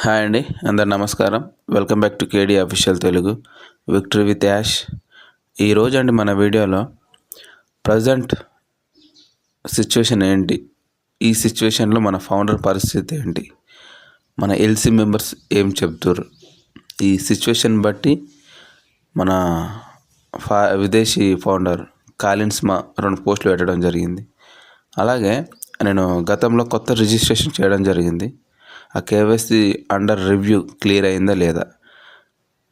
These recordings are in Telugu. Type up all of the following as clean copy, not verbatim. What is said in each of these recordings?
హాయ్ అండి, అందరు నమస్కారం. Welcome back to KD official Telugu victory with Yash. ఈరోజు అండి మన వీడియోలో ప్రజెంట్ సిచ్యువేషన్ ఏంటి, ఈ సిచ్యువేషన్లో మన ఫౌండర్ పరిస్థితి ఏంటి, మన ఎల్సీ మెంబర్స్ ఏం చెప్తారు, ఈ సిచ్యువేషన్ బట్టి మన విదేశీ ఫౌండర్ కాలిన్స్ మా 2 పోస్టులు పెట్టడం జరిగింది. అలాగే నేను గతంలో కొత్త రిజిస్ట్రేషన్ చేయడం జరిగింది. ఆ కేవైసీ అండర్ రివ్యూ క్లియర్ అయిందా లేదా,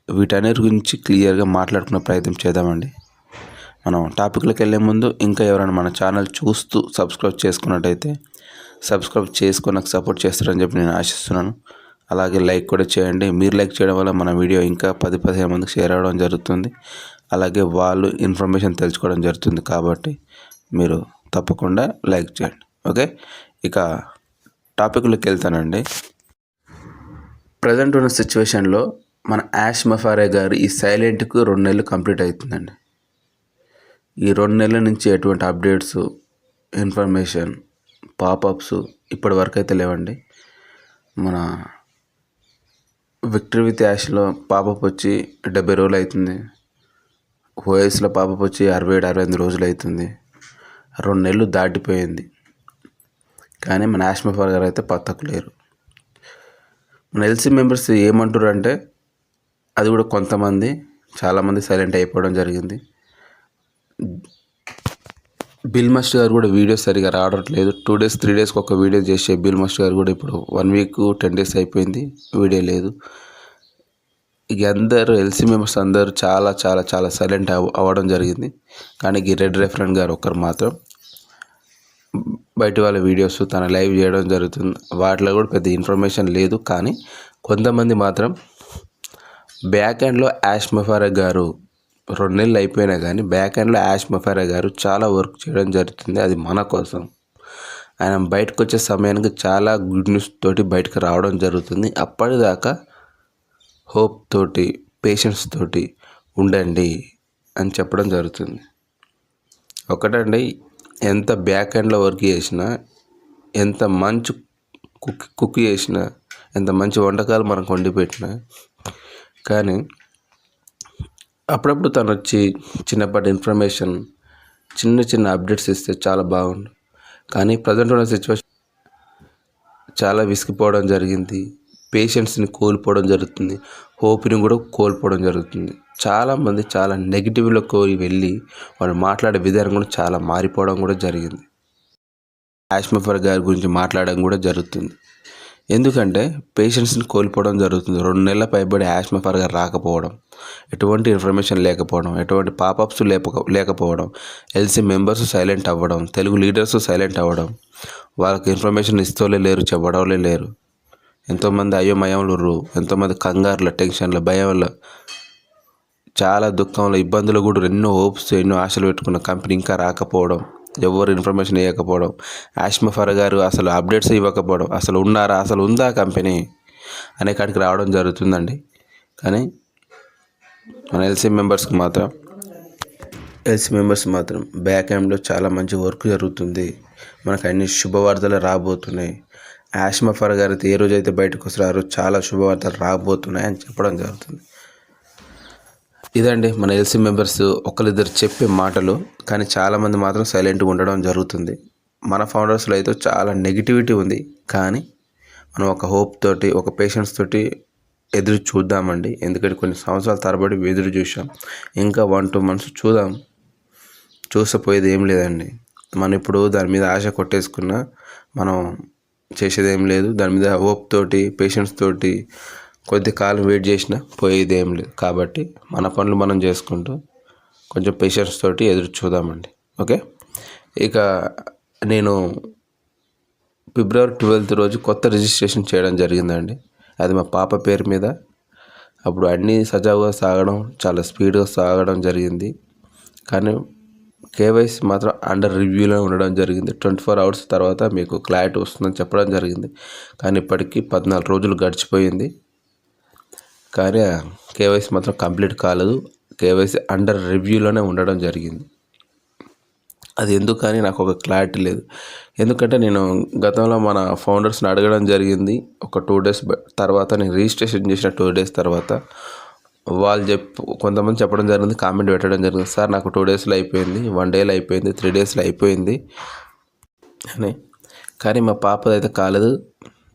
వీటన్నిటి గురించి క్లియర్గా మాట్లాడుకునే ప్రయత్నం చేద్దామండి. మనం టాపిక్లోకి వెళ్ళే ముందు ఇంకా ఎవరైనా మన ఛానల్ చూస్తూ సబ్స్క్రైబ్ చేసుకున్నట్టయితే సబ్స్క్రైబ్ చేసుకొని నాకు సపోర్ట్ చేస్తారని చెప్పి నేను ఆశిస్తున్నాను. అలాగే లైక్ కూడా చేయండి. మీరు లైక్ చేయడం వల్ల మన వీడియో ఇంకా 10-15 మందికి షేర్ అవ్వడం జరుగుతుంది. అలాగే వాళ్ళు ఇన్ఫర్మేషన్ తెలుసుకోవడం జరుగుతుంది. కాబట్టి మీరు తప్పకుండా లైక్ చేయండి. ఓకే, ఇక టాపిక్లోకి వెళ్తానండి. ప్రజెంట్ ఉన్న సిచ్యువేషన్లో మన యాష్ మఫారే గారు ఈ సైలెంట్కు 2 నెలలు కంప్లీట్ అవుతుందండి. ఈ 2 నెలల నుంచి ఎటువంటి అప్డేట్స్, ఇన్ఫర్మేషన్, పాపప్స్ ఇప్పటి వరకు అయితే లేవండి. మన విక్టరీ విత్ యాష్లో పాపప్ వచ్చి 70 రోజులు అవుతుంది. ఓఎస్లో పాపప్ వచ్చి 67-68 రోజులు అవుతుంది. 2 నెలలు దాటిపోయింది. కానీ మన యాష్ మఫారే గారు అయితే పత్తకు లేరు. మన ఎల్సీ మెంబర్స్ ఏమంటారు అంటే, అది కూడా కొంతమంది, చాలామంది సైలెంట్ అయిపోవడం జరిగింది. బిల్ మస్ట్ గారు కూడా వీడియోస్ సరిగా రావట్లేదు. 2 days 3 daysకి ఒక వీడియో చేసే బిల్ మస్ట్ గారు కూడా ఇప్పుడు 1 week 10 days అయిపోయింది, వీడియో లేదు. ఇక అందరు ఎల్సీ మెంబర్స్ అందరూ చాలా చాలా చాలా సైలెంట్ అవ్వడం జరిగింది. కానీ ఈ రెడ్ రెఫరెంట్ గారు ఒక్కరు మాత్రం బయట వాళ్ళ వీడియోస్ తన లైవ్ చేయడం జరుగుతుంది. వాటిలో కూడా పెద్ద ఇన్ఫర్మేషన్ లేదు. కానీ కొంతమంది మాత్రం బ్యాక్ ఎండ్లో యాష్ మఫారే గారు 2 నెలలు అయిపోయినా కానీ బ్యాక్ ఎండ్లో యాష్ మఫారే గారు చాలా వర్క్ చేయడం జరుగుతుంది. అది మన కోసం. ఆయన బయటకు వచ్చే సమయానికి చాలా గుడ్ న్యూస్ తోటి బయటకు రావడం జరుగుతుంది. అప్పటిదాకా హోప్ తోటి, పేషెన్స్ తోటి ఉండండి అని చెప్పడం జరుగుతుంది. ఒకటండి, ఎంత బ్యాక్ ఎండ్లో వర్క్ చేసినా, ఎంత మంచి కుక్ చేసినా, ఎంత మంచి వంటకాలు మనకు వండి పెట్టినా కానీ అప్పుడప్పుడు తను వచ్చి చిన్నపాటి ఇన్ఫర్మేషన్, చిన్న చిన్న అప్డేట్స్ ఇస్తే చాలా బాగుండు. కానీ ప్రజెంట్ ఉన్న సిచ్యువేషన్ చాలా విసిగిపోవడం జరిగింది. పేషెన్స్ని కోల్పోవడం జరుగుతుంది. హోప్ని కూడా కోల్పోవడం జరుగుతుంది. చాలామంది చాలా నెగిటివ్లోకి వెళ్ళి వాళ్ళు మాట్లాడే విధానం కూడా చాలా మారిపోవడం కూడా జరిగింది. యాష్ మఫారే గారి గురించి మాట్లాడడం కూడా జరుగుతుంది. ఎందుకంటే పేషెన్స్ని కోల్పోవడం జరుగుతుంది. 2 నెలల పైబడి యాష్ మఫారే గారు రాకపోవడం, ఎటువంటి ఇన్ఫర్మేషన్ లేకపోవడం, ఎటువంటి పాపప్స్ లేకపోవడం, ఎల్సీ మెంబర్స్ సైలెంట్ అవ్వడం, తెలుగు లీడర్స్ సైలెంట్ అవ్వడం, వాళ్ళకి ఇన్ఫర్మేషన్ ఇస్తూనే లేరు, చెప్పడంలే లేరు. ఎంతోమంది అయోమయంలో, ఎంతోమంది కంగారుల, టెన్షన్ల, భయంలో, చాలా దుఃఖంలో, ఇబ్బందులు కూడా ఎన్నో హోప్స్, ఎన్నో ఆశలు పెట్టుకున్న కంపెనీ ఇంకా రాకపోవడం, ఎవరు ఇన్ఫర్మేషన్ ఇవ్వకపోవడం, యాష్ మఫారే గారు అసలు అప్డేట్స్ ఇవ్వకపోవడం, అసలు ఉన్నారా, అసలు ఉందా కంపెనీ అనే కాడికి రావడం జరుగుతుందండి. కానీ మన ఎల్సీ మెంబర్స్ మాత్రం బ్యాక్ ఎండ్లో చాలా మంచి వర్క్ జరుగుతుంది. మనకు అన్ని శుభవార్తలు రాబోతున్నాయి. యాష్ మఫారే గారు ఏ రోజైతే బయటకు వస్తారో చాలా శుభవార్తలు రాబోతున్నాయి అని చెప్పడం జరుగుతుంది. ఇదండి మన ఎల్సీ మెంబర్స్ ఒకరిద్దరు చెప్పే మాటలు. కానీ చాలామంది మాత్రం సైలెంట్గా ఉండడం జరుగుతుంది. మన ఫౌండర్స్లో అయితే చాలా నెగిటివిటీ ఉంది. కానీ మనం ఒక హోప్ తోటి, ఒక పేషెన్స్ తోటి ఎదురు చూద్దామండి. ఎందుకంటే కొన్ని సంవత్సరాల తరబడి ఎదురు చూసాం. ఇంకా 1-2 months చూద్దాం. చూసపోయేది ఏం లేదండి. మనం ఇప్పుడు దాని మీద ఆశ కొట్టేసుకున్నా మనం చేసేది ఏం లేదు. దాని మీద హోప్ తోటి, పేషెన్స్ తోటి కొద్ది కాలం వెయిట్ చేసినా పోయేది ఏం లేదు. కాబట్టి మన పనులు మనం చేసుకుంటూ కొంచెం పేషెన్స్ తోటి ఎదురు చూద్దామండి. ఓకే, ఇక నేను February 12th రోజు కొత్త రిజిస్ట్రేషన్ చేయడం జరిగిందండి. అది మా పాప పేరు మీద. అప్పుడు అన్నీ సజావుగా సాగడం, చాలా స్పీడ్గా సాగడం జరిగింది. కానీ కేవైసీ మాత్రం అండర్ రివ్యూలో ఉండడం జరిగింది. 24 hours తర్వాత మీకు క్లారిటీ వస్తుందని చెప్పడం జరిగింది. కానీ ఇప్పటికీ 14 రోజులు గడిచిపోయింది. కానీ కేవైసీ మాత్రం కంప్లీట్ కాలేదు. కేవైసీ అండర్ రివ్యూలోనే ఉండడం జరిగింది. అది ఎందుకని నాకు ఒక క్లారిటీ లేదు. ఎందుకంటే నేను గతంలో మన ఫౌండర్స్ని అడగడం జరిగింది. ఒక 2 డేస్ తర్వాత నేను రిజిస్ట్రేషన్ చేసిన 2 డేస్ తర్వాత వాళ్ళు కొంతమంది చెప్పడం జరిగింది, కామెంట్ పెట్టడం జరిగింది, సార్ నాకు 2 డేస్లో అయిపోయింది, 1 డేలో అయిపోయింది, 3 డేస్లో అయిపోయింది అని. కానీ మా పాపదైతే కాలేదు.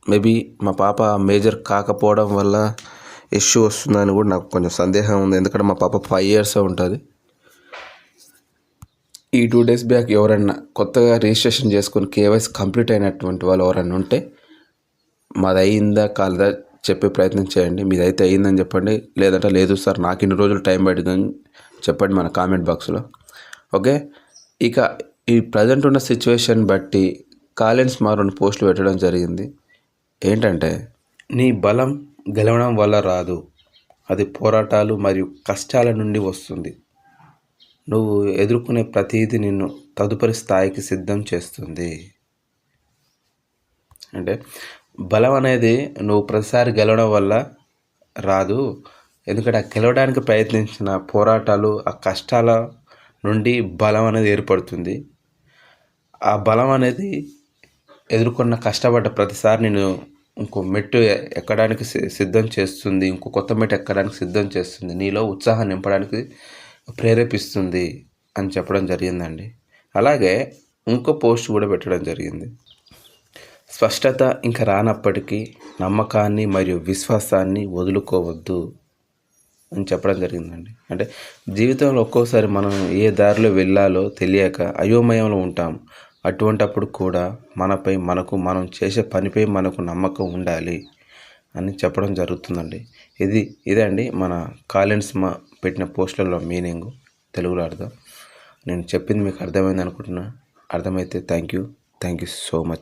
మేబీ మా పాప మేజర్ కాకపోవడం వల్ల ఇష్యూ వస్తుందని కూడా నాకు కొంచెం సందేహం ఉంది. ఎందుకంటే మా పాప 5 years ఉంటుంది. ఈ 2 days బ్యాక్ ఎవరన్నా కొత్తగా రిజిస్ట్రేషన్ చేసుకొని కేవైసీ కంప్లీట్ అయినటువంటి వాళ్ళు ఎవరన్నా ఉంటే మాది అయిందా కాలేదా చెప్పే ప్రయత్నం చేయండి. మీదైతే అయిందని చెప్పండి, లేదంటే లేదు సార్ నాకు ఇన్ని రోజులు టైం పట్టిందని చెప్పండి మన కామెంట్ బాక్స్లో. ఓకే, ఇక ఈ ప్రజెంట్ ఉన్న సిచ్యువేషన్ బట్టి కాలిన్స్ మా 2 పోస్టులు పెట్టడం జరిగింది. ఏంటంటే, నీ బలం గెలవడం వల్ల రాదు, అది పోరాటాలు మరియు కష్టాల నుండి వస్తుంది. నువ్వు ఎదుర్కొనే ప్రతిదీ నిన్ను తదుపరి స్థాయికి సిద్ధం చేస్తుంది. అంటే బలం అనేది నువ్వు ప్రతిసారి గెలవడం వల్ల రాదు. ఎందుకంటే ఆ గెలవడానికి ప్రయత్నించిన పోరాటాలు, ఆ కష్టాల నుండి బలం అనేది ఏర్పడుతుంది. ఆ బలం అనేది ఎదుర్కొన్న కష్టపడ్డ ప్రతిసారి నేను ఇంకో మెట్టు ఎక్కడానికి సిద్ధం చేస్తుంది, ఇంకో కొత్త మెట్టు ఎక్కడానికి సిద్ధం చేస్తుంది, నీలో ఉత్సాహం నింపడానికి ప్రేరేపిస్తుంది అని చెప్పడం జరిగిందండి. అలాగే ఇంకో పోస్ట్ కూడా పెట్టడం జరిగింది. స్పష్టత ఇంకా రానప్పటికీ నమ్మకాన్ని మరియు విశ్వాసాన్ని వదులుకోవద్దు అని చెప్పడం జరిగిందండి. అంటే జీవితంలో ఒక్కోసారి మనం ఏ దారిలో వెళ్ళాలో తెలియక అయోమయంలో ఉంటాం. అటువంటప్పుడు కూడా మనం చేసే పనిపై మనకు నమ్మకం ఉండాలి అని చెప్పడం జరుగుతుందండి. ఇదే అండి మన కాలిన్స్ పెట్టిన పోస్టులలో మీనింగు, తెలుగులో అర్థం. నేను చెప్పింది మీకు అర్థమైంది అనుకుంటున్నా. అర్థమైతే థ్యాంక్ యూ సో మచ్.